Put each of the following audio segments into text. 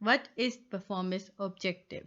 What is performance objective?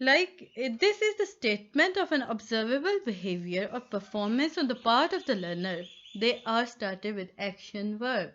Like this is the statement of an observable behavior or performance on the part of the learner. They are started with action verb.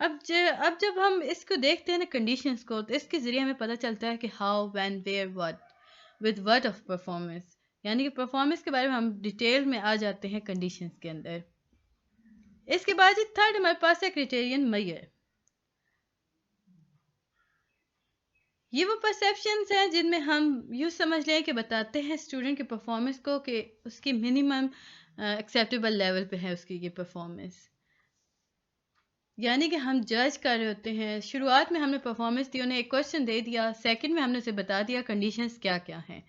اب جب ہم اس کو دیکھتے ہیں نا conditions کو، تو اس کے ذریعے ہمیں پتہ چلتا ہے کہ how when where what with what of performance, یعنی کہ پرفارمنس کے بارے میں ہم ڈیٹیل میں آ جاتے ہیں کنڈیشنز کے اندر. اس کے بعد تھرڈ ہمارے پاس ہے کرائٹیرین میئر. یہ وہ پرسیپشنز ہیں جن میں ہم یوں سمجھ لیں کہ بتاتے ہیں اسٹوڈنٹ کی پرفارمنس کو کہ اس کی منیمم ایکسیپٹیبل لیول پہ ہے اس کی یہ پرفارمنس. یعنی کہ ہم جج کر رہے ہوتے ہیں، شروعات میں ہم نے پرفارمنس دی، انہیں ایک کوشچن دے دیا، سیکنڈ میں ہم نے اسے بتا دیا کنڈیشنز کیا کیا ہیں،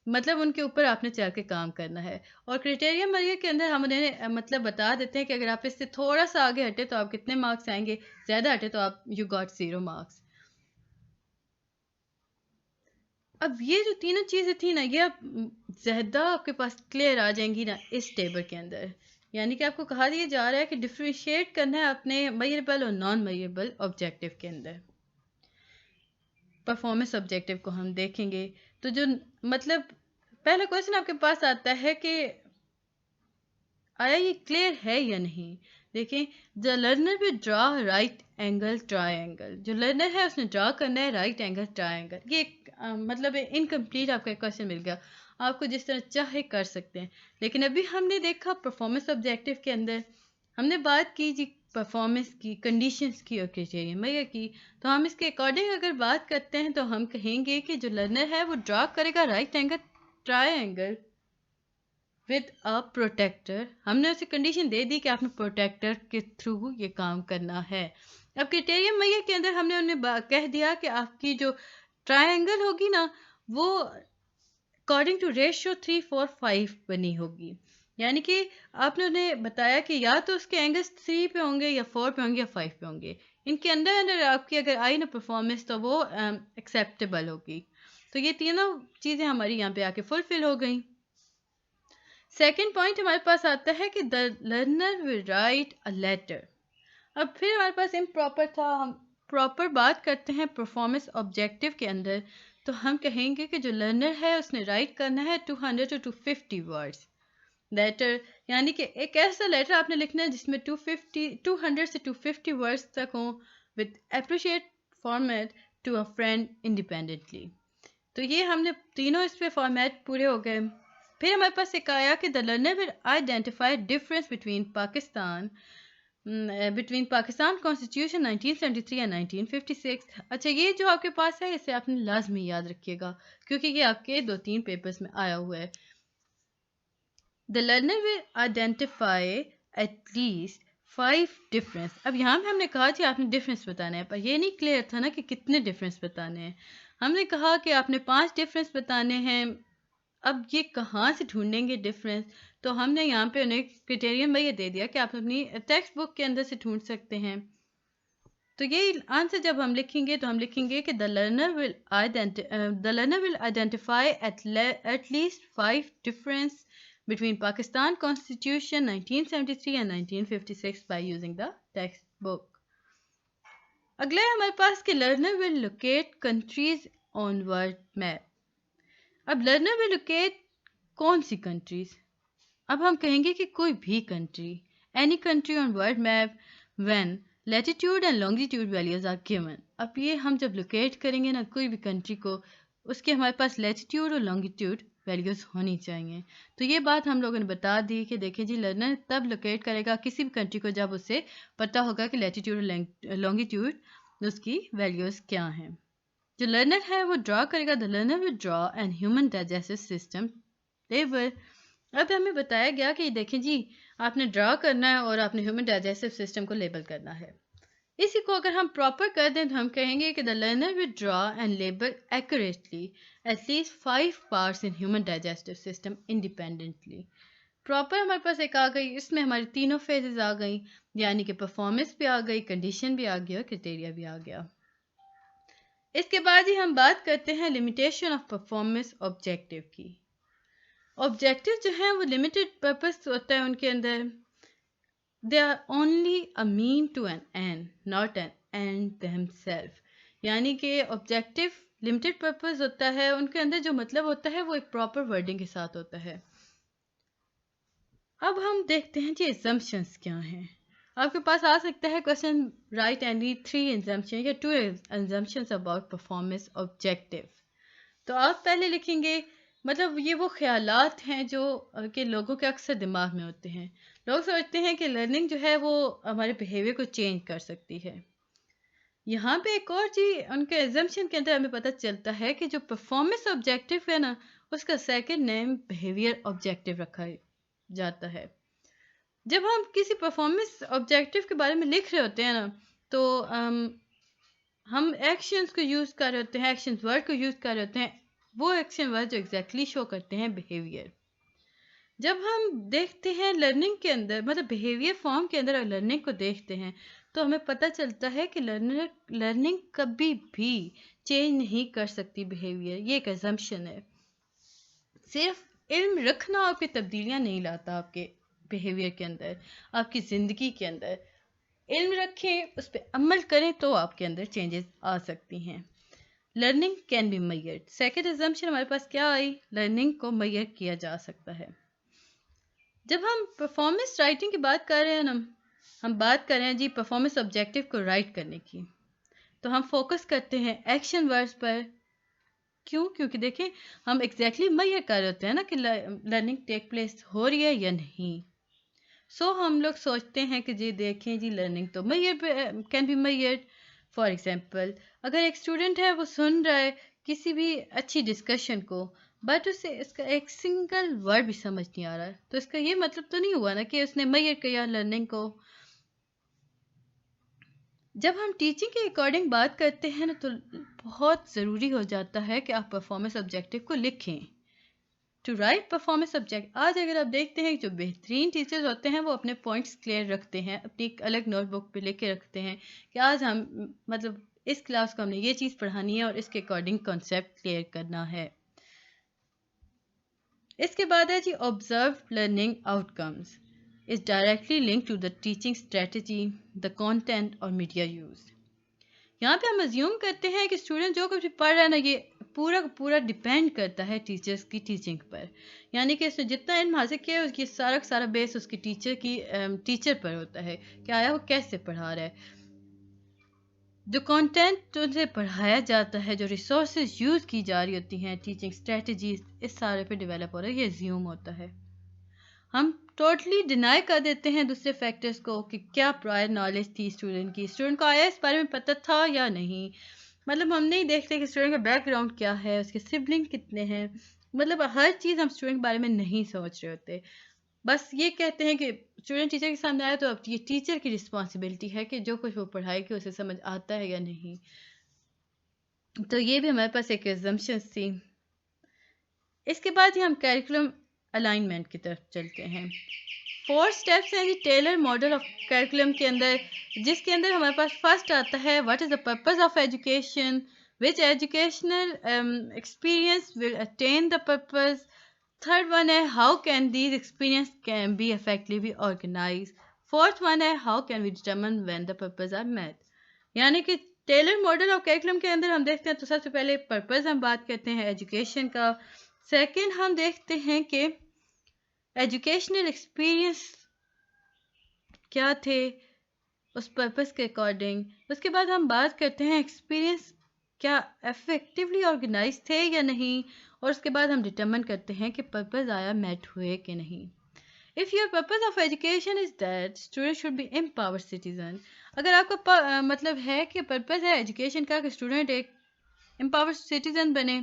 مطلب ان کے اوپر آپ نے چل کے کام کرنا ہے. اور کرائٹیریا میئر کے اندر ہم انہیں مطلب بتا دیتے ہیں کہ اگر آپ اس سے تھوڑا سا آگے ہٹے تو آپ کتنے مارکس آئیں گے، زیادہ ہٹے تو آپ یو گاٹ 0 مارکس. اب یہ جو تینوں چیزیں تھیں نا، یہ اب زیادہ آپ کے پاس کلیئر آ جائیں گی نا اس ٹیبل کے اندر. یعنی کہ آپ کو کہا دیا جا رہا ہے کہ ڈفرینشیٹ کرنا ہے اپنے میئربل اور نان میئربل آبجیکٹیو کے اندر. پرفارمنس آبجیکٹیو کو ہم دیکھیں گے تو جو مطلب پہلا کوشچن آپ کے پاس آتا ہے کہ آیا یہ کلیئر ہے یا نہیں. دیکھیں، دا learner will draw right angle try angle. جو لرنر ہے اس نے ڈرا کرنا ہے رائٹ اینگل ٹرائی اینگل. یہ ایک مطلب انکمپلیٹ آپ کا ایک کوشچن مل گیا، آپ کو جس طرح چاہے کر سکتے ہیں. لیکن ابھی ہم نے دیکھا پرفارمنس آبجیکٹیو کے اندر ہم نے بات کی جی پرفارمنس کی، کنڈیشنز کی اور کرائٹیریا میئر کی. تو ہم اس کے اکارڈنگ اگر بات کرتے ہیں تو ہم کہیں گے کہ جو لرنر ہے وہ ڈرا کرے گا right angle triangle with a protractor. ہم نے اسے کنڈیشن دے دی کہ آپ نے پروٹیکٹر کے تھرو یہ کام کرنا ہے. اب کرائٹیریا میئر کے اندر ہم نے انہیں کہہ دیا کہ آپ کی جو ٹرائی اینگل ہوگی نا وہ اکارڈنگ ٹو ریشیو 3:4:5 بنی ہوگی. یعنی کہ آپ نے انہیں بتایا کہ یا تو اس کے اینگلس 3 پہ ہوں گے یا 4 پہ ہوں گے یا 5 پہ ہوں گے. ان کے اندر آپ کی اگر آئی نا پرفارمنس تو وہ ایکسیپٹیبل ہوگی. تو یہ تینوں چیزیں ہماری یہاں پہ آ کے فلفل ہو گئیں. سیکنڈ پوائنٹ ہمارے پاس آتا ہے کہ the learner will write a letter. اب پھر ہمارے پاس امپراپر تھا. ہم پراپر بات کرتے ہیں پرفارمنس آبجیکٹیو کے اندر تو ہم کہیں گے کہ جو لرنر ہے اس نے رائٹ کرنا ہے 200 to 250 ورڈس لیٹر. یعنی کہ ایک ایسا لیٹر آپ نے لکھنا ہے جس میں 200 سے 250 ورڈس تک ہوں with appreciate format to a friend independently. تو یہ ہم نے تینوں اس پہ فارمیٹ پورے ہو گئے. پھر ہمارے پاس ایک آیا کہ the learner will identify difference between Pakistan constitution 1973 and 1956. اچھا، یہ جو آپ کے پاس ہے اسے آپ نے لازمی یاد رکھیے گا کیونکہ یہ آپ کے 2-3 پیپرز میں آیا ہوا ہے. The learner will identify at least 5 difference. اب یہاں پہ ہم نے کہا کہ آپ نے ڈفرینس بتانا ہے، پر یہ نہیں کلیئر تھا نا کہ کتنے ڈفرینس بتانے ہیں. ہم نے کہا کہ آپ نے 5 ڈفرینس بتانے ہیں. اب یہ کہاں سے ڈھونڈیں گے ڈفرینس؟ تو ہم نے یہاں پہ انہیں کرائٹیرین میں یہ دے دیا کہ آپ اپنی ٹیکسٹ بک کے اندر سے ڈھونڈ سکتے ہیں. تو یہ آنسر جب ہم لکھیں گے تو ہم لکھیں گے کہ the learner will identify at least 5 difference between Pakistan constitution 1973 and 1956 by using the textbook. اگلا ہے ہمارے پاس کہ learner will locate countries on world map. اب لرنر ول لوکیٹ کون سی کنٹریز؟ اب ہم کہیں گے کہ کوئی بھی country, any country on world map when latitude and longitude values are given. اب یہ ہم جب لوکیٹ کریں گے نا کوئی بھی کنٹری کو، اس کے ہمارے پاس لیٹیٹیوڈ اور لانگیٹیوڈ ویلیوز ہونی چاہیے. تو یہ بات ہم لوگوں نے بتا دی کہ دیکھیں جی لرنر تب لوکیٹ کرے گا کسی بھی کنٹری کو جب اسے پتہ ہوگا کہ لیٹیٹیوڈ اور لانگیٹیوڈ اس کی ویلیوز کیا ہیں. جو لرنر ہے وہ ڈرا کرے گا. The learner will draw an human digestive system label. اب ہمیں بتایا گیا کہ دیکھیں جی آپ نے ڈرا کرنا ہے اور آپ نے ہیومن ڈائجسٹو سسٹم کو لیبل کرنا ہے. اسی کو اگر ہم پراپر کر دیں تو ہم کہیں گے کہ the learner will draw and label accurately at least 5 parts in human digestive system independently. Proper ہمارے پاس ایک آ گئی، اس میں ہماری تینوں فیزز آ گئی، یعنی کہ پرفارمنس بھی آ گئی، کنڈیشن بھی آ گئی اور کرائٹیریا بھی آ گیا. اس کے بعد ہی ہم بات کرتے ہیں لمیٹیشن آف پرفارمنس آبجیکٹیو کی. آبجیکٹیو جو ہیں وہ لمیٹڈ پرپس ہوتا ہے ان کے اندر. They are only a mean to an end and not an themselves. یعنی کہ آبجیکٹیو لمیٹڈ پرپس ہوتا ہے، ان کے اندر جو مطلب ہوتا ہے وہ ایک پراپر ورڈنگ کے ساتھ ہوتا ہے. اب ہم دیکھتے ہیں جی assumptions کیا ہیں. آپ کے پاس آ سکتا ہے کوشچن رائٹ اینی 3 assumption یا 2 assumptions about performance objective. تو آپ پہلے لکھیں گے مطلب یہ وہ خیالات ہیں جو کہ لوگوں کے اکثر دماغ میں ہوتے ہیں. لوگ سوچتے ہیں کہ لرننگ جو ہے وہ ہمارے بیہیویئر کو چینج کر سکتی ہے. یہاں پہ ایک اور چیز ان کے ایگزمپشن کے اندر ہمیں پتہ چلتا ہے کہ جو پرفارمنس آبجیکٹو ہے نا اس کا سیکنڈ نیم بیہیویئر آبجیکٹو رکھا جاتا ہے. جب ہم کسی پرفارمنس آبجیکٹو کے بارے میں لکھ رہے ہوتے ہیں نا تو ہم ایکشنز کو یوز کر رہے ہوتے ہیں، ایکشنز ورڈ کو یوز کر رہے ہوتے ہیں، وہ ایکشن ورڈ جو ایگزیکٹلی شو کرتے ہیں بیہیویئر. جب ہم دیکھتے ہیں لرننگ کے اندر مطلب بیہیویئر فارم کے اندر لرننگ کو دیکھتے ہیں تو ہمیں پتہ چلتا ہے کہ لرننگ کبھی بھی چینج نہیں کر سکتی بیہیویئر. یہ ایک assumption ہے. صرف علم رکھنا آپ کی تبدیلیاں نہیں لاتا آپ کے بیہیویئر کے اندر، آپ کی زندگی کے اندر. علم رکھیں، اس پہ عمل کریں تو آپ کے اندر چینجز آ سکتی ہیں. Learning can be measured. Second assumption ہمارے پاس کیا آئی؟ لرننگ کو میئر کیا جا سکتا ہے. جب ہم پرفارمنس رائٹنگ کی بات کر رہے ہیں نا، ہم بات کر رہے ہیں جی پرفارمنس آبجیکٹو کو رائٹ کرنے کی، تو ہم فوکس کرتے ہیں ایکشن ورڈز پر. کیوں؟ کیونکہ دیکھیں ہم ایگزیکٹلی میئر کر رہے ہوتے ہیں نا کہ لرننگ ٹیک پلیس ہو رہی ہے یا نہیں. ہم لوگ سوچتے ہیں کہ جی دیکھیں جی لرننگ تو can be measured. For example اگر ایک اسٹوڈنٹ ہے وہ سن رہا ہے کسی بھی اچھی ڈسکشن کو بٹ اسے اس کا ایک سنگل ورڈ بھی سمجھ نہیں آ رہا ہے تو اس کا یہ مطلب تو نہیں ہوا نا کہ اس نے میئر کیا لرننگ کو. جب ہم ٹیچنگ کے اکارڈنگ بات کرتے ہیں نا تو بہت ضروری ہو جاتا ہے کہ آپ پرفارمنس آبجیکٹو کو لکھیں. To write performance object. آج اگر آپ دیکھتے ہیں جو بہترین ٹیچرز ہوتے ہیں وہ اپنے پوائنٹس کلیئر رکھتے ہیں، اپنی ایک الگ نوٹ بک پہ لے کے رکھتے ہیں کہ آج ہم مطلب اس کلاس کو ہم نے یہ چیز پڑھانی ہے اور اس کے اکارڈنگ کنسیپٹ کلیئر کرنا ہے. اس کے بعد ہے جی observe learning outcomes is directly link to the teaching strategy, the content اور میڈیا یوز. یہاں پہ ہم ازیوم کرتے ہیں کہ اسٹوڈنٹ جو کچھ پڑھ رہا ہے نا یہ پورا پورا ڈیپینڈ کرتا ہے ٹیچرز کی ٹیچنگ پر. یعنی کہ اس نے جتنا علم حاصل کیا ہے اس کی سارا بیس اس کی ٹیچر پر ہوتا ہے کہ آیا وہ کیسے پڑھا رہا ہے. جو کانٹینٹ اسے پڑھایا جاتا ہے، جو ریسورسز یوز کی جا رہی ہوتی ہیں، ٹیچنگ اسٹریٹجیز، اس سارے پہ ڈیولپ ہو رہا ہے. یہ زیوم ہوتا ہے. ہم ٹوٹلی ڈینائی کر دیتے ہیں دوسرے فیکٹرز کو کہ کیا پرائر نالج تھی اسٹوڈنٹ کو آیا اس بارے میں پتہ تھا یا نہیں. مطلب ہم نہیں دیکھتے کہ اسٹوڈنٹ کا بیک گراؤنڈ کیا ہے، اس کے سبلنگ کتنے ہیں. مطلب ہر چیز ہم اسٹوڈنٹ کے بارے میں نہیں سوچ رہے ہوتے. بس یہ کہتے ہیں کہ اسٹوڈنٹ ٹیچر کے سامنے آیا تو اب یہ ٹیچر کی رسپانسبلٹی ہے کہ جو کچھ وہ پڑھائے کہ اسے سمجھ آتا ہے یا نہیں. تو یہ بھی ہمارے پاس ایک assumptions تھی. اس کے بعد ہی ہم کیریکولم الائنمنٹ کی طرف چلتے ہیں. 4 اسٹیپس ہیں جی ٹیلر ماڈل آف کیریکولم کے اندر، جس کے اندر ہمارے پاس فرسٹ آتا ہے what is the purpose of education, which educational experience will attain the purpose. Third one ہے how can these experience can be effectively organise. Fourth one ہے how can we determine when the purpose are met. یعنی کہ tailor model of curriculum کے اندر ہم دیکھتے ہیں تو سب سے پہلے پرپز ہم بات کرتے ہیں ایجوکیشن کا. سیکنڈ ہم دیکھتے ہیں کہ ایجوکیشنل ایکسپیرئنس کیا تھے اس پرپز کے اکارڈنگ. اس کے بعد ہم بات کرتے ہیں ایکسپیرئنس کیا افیکٹولی آرگنائز تھے یا نہیں، اور اس کے بعد ہم ڈٹرمن کرتے ہیں کہ پرپز آیا میٹ ہوئے کہ نہیں. If your purpose of education is that students should be empowered citizen. اگر آپ کا مطلب ہے کہ پرپز ہے ایجوکیشن کا کہ اسٹوڈنٹ ایک empowered citizen بنے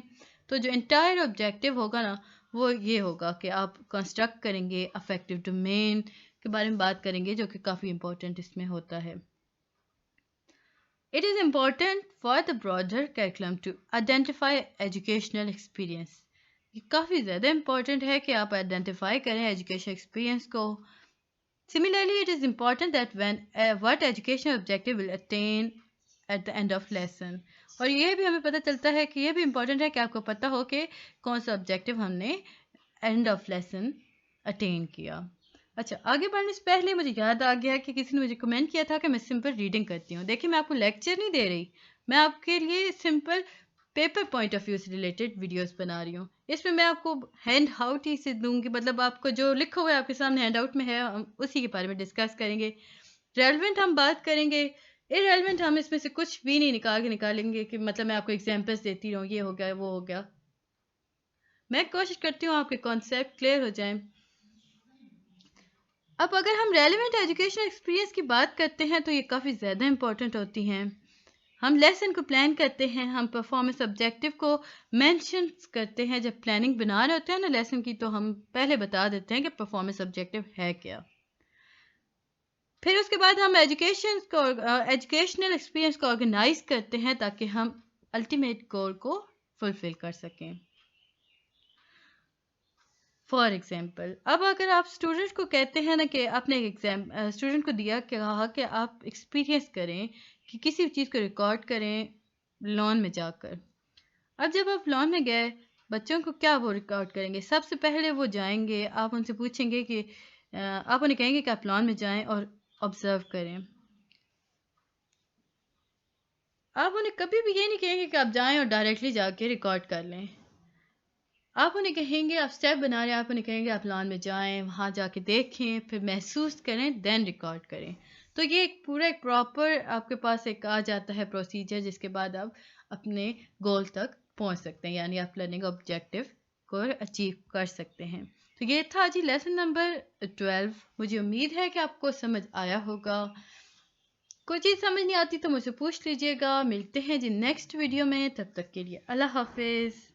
تو جو انٹائر آبجیکٹیو ہوگا نا وہ یہ ہوگا کہ آپ کنسٹرکٹ کریں گے افیکٹو ڈومین کے بارے میں بات کریں گے جو کہ کافی امپورٹنٹ اس میں ہوتا ہے. It is important for the broader curriculum to identify educational experience. یہ کافی زیادہ امپورٹنٹ ہے کہ آپ آئیڈینٹیفائی کریں ایجوکیشن ایکسپیرئنس کو. Similarly, it is important that what educational objective will attain at the end of lesson. اور یہ بھی ہمیں پتہ چلتا ہے کہ یہ بھی امپورٹنٹ ہے کہ آپ کو پتہ ہو کہ کون سا آبجیکٹیو ہم نے اینڈ آف لیسن اٹین کیا. اچھا آگے بڑھنے سے پہلے مجھے یاد آ گیا کہ کسی نے مجھے کمنٹ کیا تھا کہ میں سمپل ریڈنگ کرتی ہوں. دیکھیں میں آپ کو لیکچر نہیں دے رہی، میں آپ کے لیے simple paper point of view سے ریلیٹڈ ویڈیوز بنا رہی ہوں. اس میں آپ کو ہینڈ آؤٹ ہی سے دوں گی، مطلب آپ کو جو لکھا ہوا ہے آپ کے سامنے ہینڈ آؤٹ میں ہے ہم اسی کے بارے میں ڈسکس کریں گے. ریلیونٹ ہم بات کریں گے، irrelevant ہم اس میں سے کچھ بھی نہیں نکالیں گے کہ مطلب میں آپ کو ایگزامپلس دیتی رہوں، یہ ہو گیا وہ ہو گیا. میں کوشش کرتی ہوں آپ کے کانسیپٹ کلیئر ہو جائیں. اب اگر ہم ریلیونٹ ایجوکیشن ایکسپیرینس کی بات کرتے ہیں تو یہ کافی زیادہ امپورٹنٹ ہوتی ہیں. ہم لیسن کو پلان کرتے ہیں، ہم پرفارمنس آبجیکٹو کو مینشن کرتے ہیں. جب پلاننگ بنا رہے ہوتے ہیں نا لیسن کی، تو ہم پہلے بتا دیتے ہیں کہ پرفارمنس آبجیکٹو ہے کیا. پھر اس کے بعد ہم ایجوکیشنل ایکسپیرینس کو آرگنائز کرتے ہیں تاکہ ہم الٹیمیٹ گول کو فلفل کر سکیں. فار ایگزامپل، اب اگر آپ اسٹوڈنٹ کو کہتے ہیں نا کہ آپ نے اسٹوڈنٹ کو کہا کہ آپ ایکسپیرینس کریں کہ کسی بھی چیز کو ریکارڈ کریں لان میں جا کر. اب جب آپ لان میں گئے، بچوں کو کیا وہ ریکارڈ کریں گے؟ سب سے پہلے وہ جائیں گے، آپ ان سے پوچھیں گے کہ آپ انہیں کہیں گے کہ آپ لان میں جائیں اور آبزرو کریں. آپ انہیں کبھی بھی یہ نہیں کہیں گے کہ آپ جائیں اور ڈائریکٹلی جا کے ریکارڈ کر لیں. آپ انہیں کہیں گے، آپ اسٹیپ بنا رہے ہیں، آپ انہیں کہیں گے آپ لان میں جائیں، وہاں جا کے دیکھیں، پھر محسوس کریں، دین ریکارڈ کریں. تو یہ ایک پورا ایک پراپر آپ کے پاس ایک آ جاتا ہے پروسیجر، جس کے بعد آپ اپنے گول تک پہنچ سکتے ہیں، یعنی آپ لرننگ آبجیکٹیو کو اچیو کر سکتے ہیں. تو یہ تھا جی لیسن نمبر 12. مجھے امید ہے کہ آپ کو سمجھ آیا ہوگا. کوئی چیز سمجھ نہیں آتی تو مجھ سے پوچھ لیجیے گا. ملتے ہیں جی نیکسٹ ویڈیو میں، تب تک کے لیے اللہ حافظ.